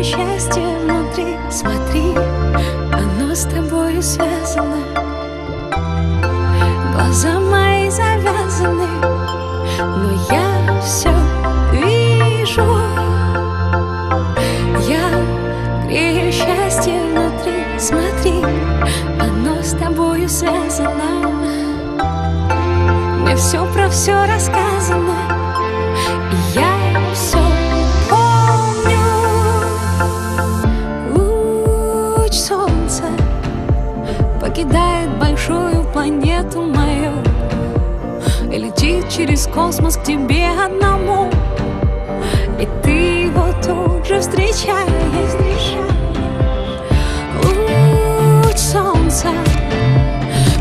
счастье внутри. Смотри, оно с тобою связано. Глаза мои завязаны, но я все вижу. Я грею счастье внутри. Смотри, оно с тобою связано. Мне все про все рассказано, и я все помню. Луч солнца покидает большую планету мою и летит через космос к тебе одному, и ты его тут же встречаешь. Луч солнца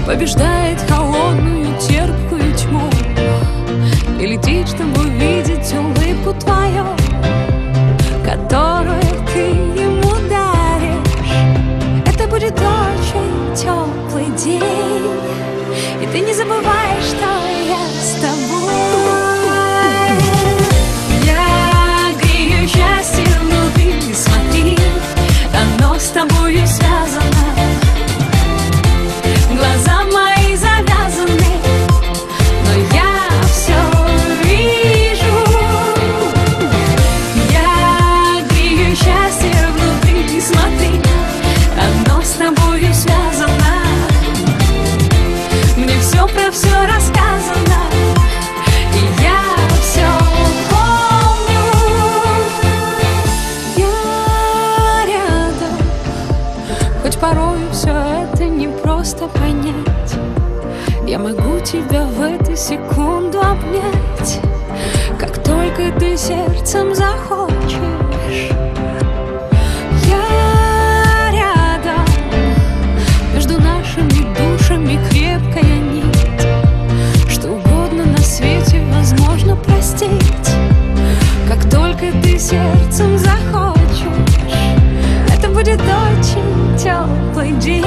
побеждает холодную терпкую тьму и летит, чтобы увидеть улыбку твою, которую ты ему даришь. Это будет очень теплый день, и ты не забываешь, что я с тобой. Я грею счастье внутри. Смотри, оно с тобою связано. Глаза мои завязаны, но я все вижу. Я грею счастье внутри. Смотри, оно с тобою связано. Мне все про все рассказано, и я все помню. Я рядом, хоть порой все это не просто понять. Я могу тебя в эту секунду обнять, как только ты сердцем захочешь. Я рядом, между нашими душами крепкая нить. Что угодно на свете возможно простить, как только ты сердцем захочешь. Это будет очень теплый день,